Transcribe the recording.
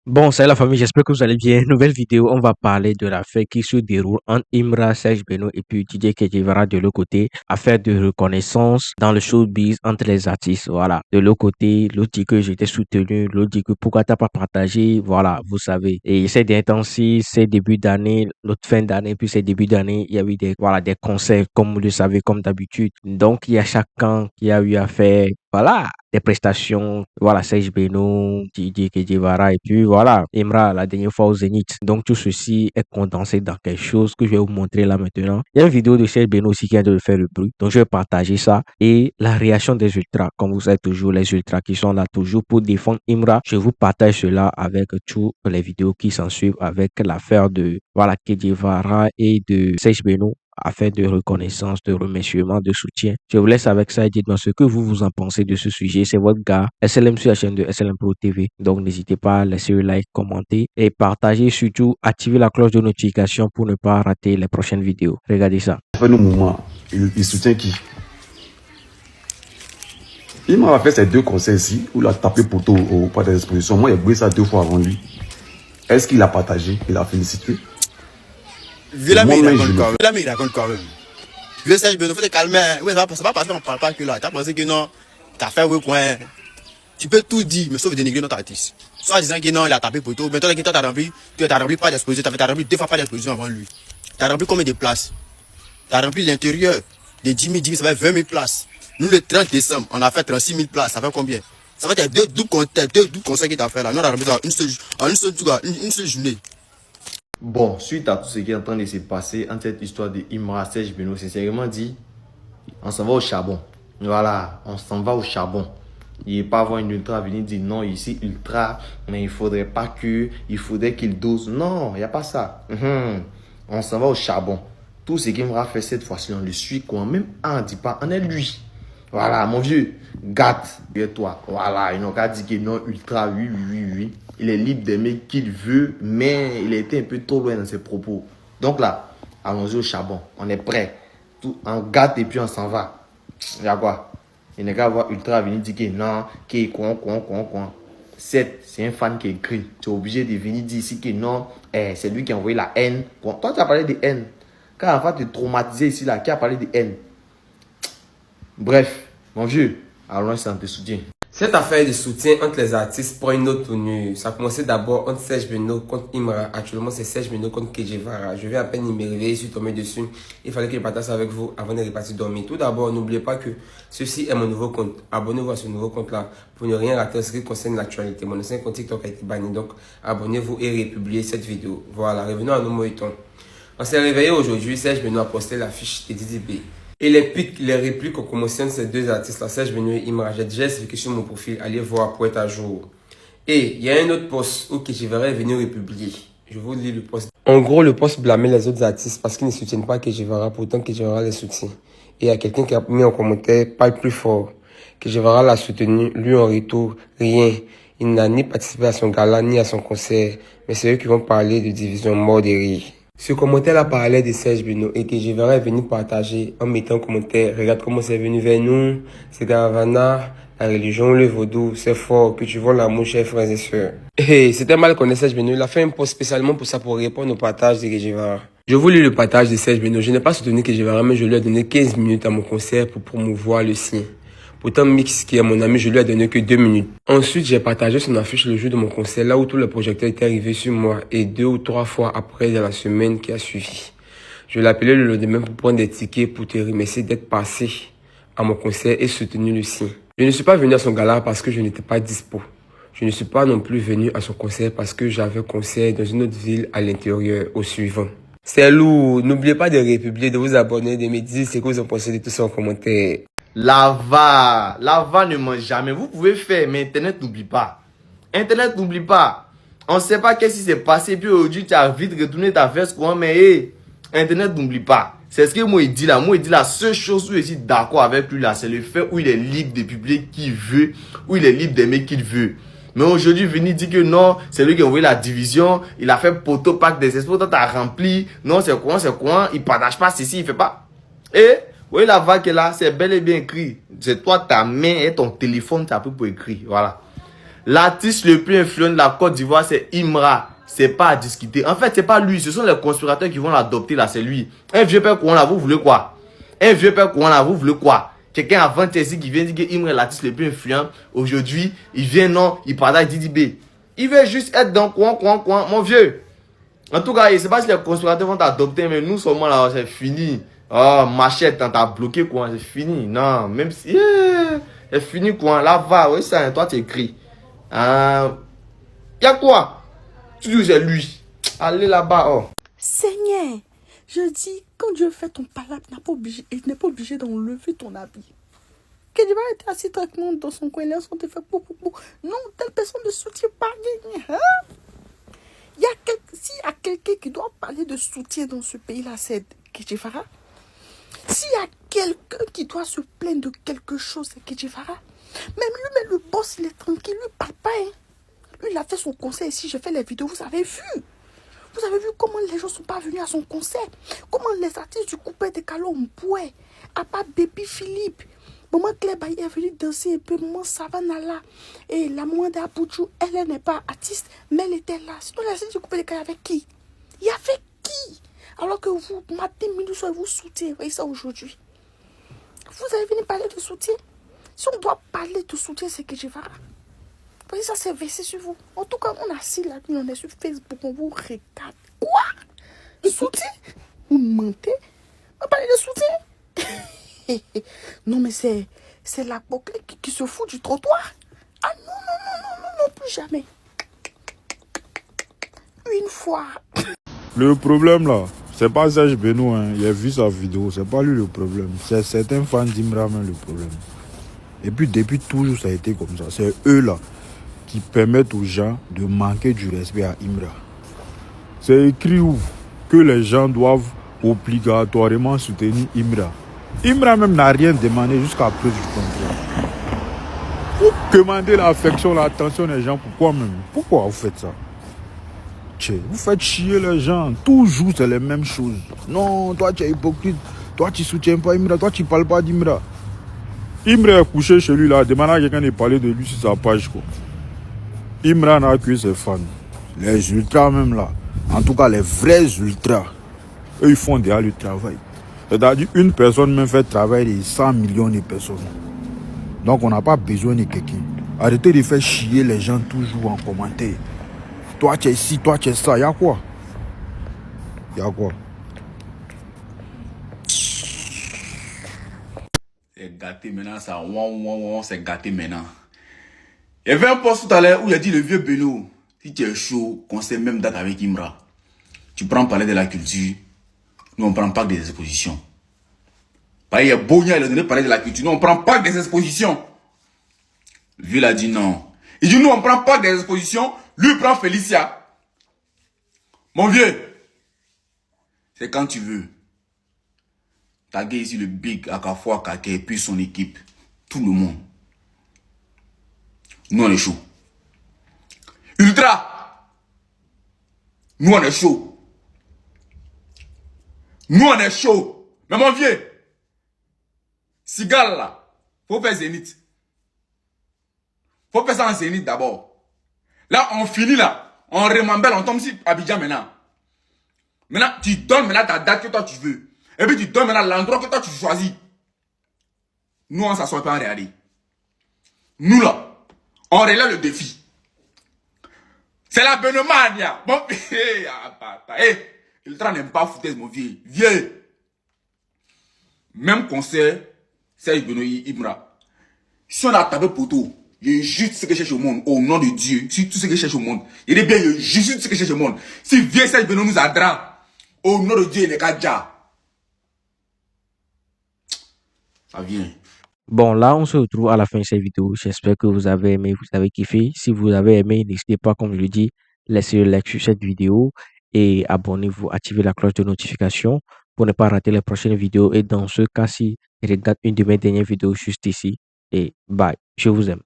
Bon, salut la famille, j'espère que vous allez bien. Nouvelle vidéo, on va parler de l'affaire qui se déroule entre Imra, Serge Beno et puis Didier Kedivara de l'autre côté. Affaire de reconnaissance dans le showbiz entre les artistes. Voilà. De l'autre côté, l'autre dit que j'étais soutenu, l'autre dit que pourquoi t'as pas partagé. Voilà, vous savez. Et ces derniers temps-ci, ces débuts d'année, notre fin d'année, puis ces débuts d'année, il y a eu des concerts, comme vous le savez, comme d'habitude. Donc, il y a chacun qui a eu à faire, voilà, des prestations, voilà, Serge Beno, Didier Kedivara et puis voilà, Imra la dernière fois au Zénith. Donc tout ceci est condensé dans quelque chose que je vais vous montrer là maintenant. Il y a une vidéo de Serge Beno aussi qui vient de faire le bruit, donc je vais partager ça et la réaction des ultras, comme vous savez toujours, les ultras qui sont là toujours pour défendre Imra. Je vous partage cela avec toutes les vidéos qui s'en suivent avec l'affaire de voilà Kedivara et de Serge Beno afin de reconnaissance, de remerciement, de soutien. Je vous laisse avec ça et dites-moi ce que vous en pensez de ce sujet. C'est votre gars SLM sur la chaîne de SLM Pro TV. Donc n'hésitez pas à laisser un like, commenter et partager. Surtout, activer la cloche de notification pour ne pas rater les prochaines vidéos. Regardez ça. Fait nos moments, il soutient qui? Il m'a fait ces deux concerts ici, où il a tapé poteau au point d'exposition. Moi, il a brûlé ça 2 fois avant lui. Est-ce qu'il a partagé? Il a félicité? Vieux l'ami, il raconte quand même. Vieux Serge Beno, faut te calmer. Oui, c'est pas parce qu'on parle pas que là. T'as pensé que non, t'as fait oui point. Tu peux tout dire, mais sauf dénigrer notre artiste. Soit disant que non, il a tapé poteau. Mais toi, t'as rempli pas d'exposition. T'as rempli 2 fois pas d'exposition avant lui. T'as rempli combien de places? T'as rempli l'intérieur. Des 10 000, ça fait 20 000 places. Nous, le 30 décembre, on a fait 36 000 places. Ça fait combien? Ça fait deux doubles concerts qu'il t'a fait là. Nous, on a rempli ça une seule journée. Bon, suite à tout ce qui est en train de se passer entre cette histoire de Imra, Serge Beno, sincèrement dit, on s'en va au charbon. Voilà, on s'en va au charbon. Il n'est pas avoir une ultra venir dire non, ici ultra, mais il faudrait pas que, il faudrait qu'il dose. Non, il n'y a pas ça. On s'en va au charbon. Tout ce qu'Imra fait cette fois-ci, on le suit quoi. Même on ne dit pas, on est lui. Voilà, mon vieux, gâte, et toi. Voilà, il n'a qu'à dire que non, ultra, oui. Il est libre d'aimer qu'il veut, mais il a été un peu trop loin dans ses propos. Donc là, allons-y au charbon. On est prêt. Tout, on gâte et puis on s'en va. Il y a quoi? Il n'est qu'à voir ultra venir dire que non, que quoi. C'est un fan qui écrit. Tu es obligé de venir dire ici que non, c'est lui qui a envoyé la haine. Toi, tu as parlé de haine. Quand on va te traumatiser ici, là, qui a parlé de haine? Bref, mon vieux, allons sans te soutien. Cette affaire de soutien entre les artistes prend une autre tournure. Ça a commencé d'abord entre Serge Beno contre Imra. Actuellement, c'est Serge Beno contre Kedivara. Je viens à peine de me réveiller, je suis tombé dessus. Il fallait que je partage avec vous avant de repartir dormir. Tout d'abord, n'oubliez pas que ceci est mon nouveau compte. Abonnez-vous à ce nouveau compte-là pour ne rien rater en ce qui concerne l'actualité. Mon ancien compte TikTok a été banni, donc abonnez-vous et republiez cette vidéo. Voilà, revenons à nos moutons. On s'est réveillé aujourd'hui, Serge Beno a posté l'affiche de DDB. Et les répliques aux commotions de ces deux artistes, la Serge Beno et Imra, j'ai déjà expliqué sur mon profil, allez voir pour être à jour. Et il y a un autre post où Kedivara est venu republier. Je vous lis le post. En gros, le post blâmait les autres artistes parce qu'ils ne soutiennent pas Kedivara, pourtant Kedivara les soutient. Et il y a quelqu'un qui a mis en commentaire, parle plus fort. Kedivara l'a soutenu, lui en retour, rien. Il n'a ni participé à son gala, ni à son concert. Mais c'est eux qui vont parler de division mort des rires. Ce commentaire-là parlait de Serge Beno et que je verrai venir partager en mettant un commentaire. Regarde comment c'est venu vers nous. C'est Garavana, la religion, le vaudou. C'est fort que tu vois l'amour, chers frères et sœurs. Hey, c'était mal connaître Serge Beno. Il a fait un post spécialement pour ça, pour répondre au partage de Kedivara. Je vous lis le partage de Serge Beno. Je n'ai pas soutenu Kedivara, mais je lui ai donné 15 minutes à mon concert pour promouvoir le sien. Pourtant, Mix, qui est mon ami, je lui ai donné que 2 minutes. Ensuite, j'ai partagé son affiche le jour de mon concert, là où tous les projecteurs étaient arrivés sur moi, et 2 ou 3 fois après, dans la semaine qui a suivi. Je l'ai appelé le lendemain pour prendre des tickets pour te remercier d'être passé à mon concert et soutenu le sien. Je ne suis pas venu à son gala parce que je n'étais pas dispo. Je ne suis pas non plus venu à son concert parce que j'avais concert dans une autre ville à l'intérieur, au suivant. C'est lourd. N'oubliez pas de republier, de vous abonner, de me dire ce que vous en pensez de tout ça en commentaire. Lava ne mange jamais. Vous pouvez faire, mais Internet n'oublie pas. Internet n'oublie pas. On ne sait pas qu'est-ce qui s'est passé. Puis aujourd'hui, tu as vite retourné ta veste, quoi. Mais hey, Internet n'oublie pas. C'est ce que moi il dit là. Moi il dit la seule chose où je suis d'accord avec lui là, c'est le fait où il est libre de publier qui veut, où il est libre d'aimer qu'il veut. Mais aujourd'hui, venir dire que non, c'est lui qui a envoyé la division, il a fait poteau pack des espoirs, toi t'as rempli. Non, c'est quoi, il partage pas ceci, il fait pas. Et oui, la vague est là, c'est bel et bien écrit. C'est toi, ta main et ton téléphone, tu as pris pour écrire. Voilà. L'artiste le plus influent de la Côte d'Ivoire, c'est Imra. C'est pas à discuter. En fait, c'est pas lui. Ce sont les conspirateurs qui vont l'adopter là. C'est lui. Un vieux père courant là, vous voulez quoi? Un vieux père courant là, vous voulez quoi? Quelqu'un avant ici qui vient dire que Imra est l'artiste le plus influent. Aujourd'hui, il vient, non, il partage Didi B. Il veut juste être dans coin, mon vieux. En tout cas, je sais pas si les conspirateurs vont t'adopter, mais nous seulement là, c'est fini. Oh, machette, t'as bloqué quoi, c'est fini. Non, même si. C'est fini quoi. Là, va, oui, ça, toi, t'écris. Y'a quoi? Tu dis c'est lui. Allez là-bas, oh. Seigneur, je dis, quand Dieu fait ton palabre, il n'est pas obligé d'enlever ton habit. Que Dieu va être assis tranquillement dans son coin, là, on te fait pou. Non, telle personne ne soutient pas rien. Hein? S'il y a quelqu'un qui doit parler de soutien dans ce pays-là, c'est Kedjevara. S'il y a quelqu'un qui doit se plaindre de quelque chose, c'est Kedjevara. Même lui, mais le boss, il est tranquille, lui, il parle pas. Hein. Lui, il a fait son concert ici, j'ai fait les vidéos, vous avez vu. Vous avez vu comment les gens sont pas venus à son concert. Comment les artistes du coupé de Calon Mboué, à part Baby Philippe, maman Claire Baye est venue danser un peu, maman Savannah là, et la maman d'Aboudjou, elle n'est pas artiste, mais elle était là. Sinon, les artistes du coupé de Calon avec qui? Il y avait qui? Alors que vous, matin, midi, soir, vous soutenez, voyez ça aujourd'hui. Vous avez venu parler de soutien. Si on doit parler de soutien, c'est que je vais. Vous voyez ça, c'est versé sur vous. En tout cas, on a assis là, on est sur Facebook, on vous regarde. Quoi? Le soutien? Vous mentez? On va parler de soutien? Non, mais c'est la boucle qui se fout du trottoir. Ah non, plus jamais. Une fois. Le problème là, c'est pas Serge Beno, hein. Il a vu sa vidéo, c'est pas lui le problème. C'est certains fans d'Imra même le problème. Et puis depuis toujours ça a été comme ça. C'est eux là qui permettent aux gens de manquer du respect à Imra. C'est écrit où que les gens doivent obligatoirement soutenir Imra. Imra même n'a rien demandé jusqu'à preuve du contraire. Vous demandez l'affection, l'attention des gens, pourquoi même? Pourquoi vous faites ça? Vous faites chier les gens. Toujours c'est les mêmes choses. Non, toi tu es hypocrite. Toi tu soutiens pas Imra. Toi tu parles pas d'Imra. Imra est couché chez lui là. Demande à quelqu'un de parler de lui sur sa page quoi. Imra n'a que ses fans. Les ultras même là. En tout cas les vrais ultras. Eux ils font déjà le travail. C'est-à-dire une personne même fait travailler de 100 millions de personnes. Donc on n'a pas besoin de quelqu'un. Arrêtez de faire chier les gens toujours en commentaire. Toi tu es ici, toi tu es ça, y'a quoi? Y'a quoi? C'est gâté maintenant, ça. C'est gâté maintenant. Il y avait un post tout à l'heure où il a dit le vieux Beno, si tu es chaud, qu'on sait même date avec Imra. Tu prends parler de la culture. Nous on prend pas des expositions. Pareil, il y a Bonia, il a donné parler de la culture. Nous on prend pas des expositions. Le vieux a dit non. Il dit nous on prend pas des expositions. Lui il prend Félicia. Mon vieux, c'est quand tu veux. Taguer ici le Big Akafua Kake et puis son équipe. Tout le monde. Nous on est chaud. Ultra. Nous on est chaud. Nous on est chaud. Mais mon vieux, Sigal là, faut faire Zénith. Faut faire ça en Zénith d'abord. Là on finit là, on remembelle, on tombe sur Abidjan maintenant. Maintenant tu donnes maintenant ta date que toi tu veux. Et puis tu donnes maintenant l'endroit que toi tu choisis. Nous on s'assoit pas en regarder. Nous là, on relève le défi. C'est la Benomania. Bon, Ultra n'aime pas foutaise mon vieux. Vieux. Même concert, c'est Beno Imra. Si on a tapé poteau, il y a juste ce que je cherche au monde, au nom de Dieu, sur tout ce que je cherche au monde. Il est bien, il y a juste ce que je cherche au monde. Si vieux Serge Beno nous adra, au nom de Dieu, il n'est qu'à déjà. Ça vient. Bon, là, on se retrouve à la fin de cette vidéo. J'espère que vous avez aimé, vous avez kiffé. Si vous avez aimé, n'hésitez pas, comme je le dis, laissez le like sur cette vidéo et abonnez-vous, activez la cloche de notification pour ne pas rater les prochaines vidéos. Et dans ce cas-ci, regarde une de mes dernières vidéos juste ici. Et bye, je vous aime.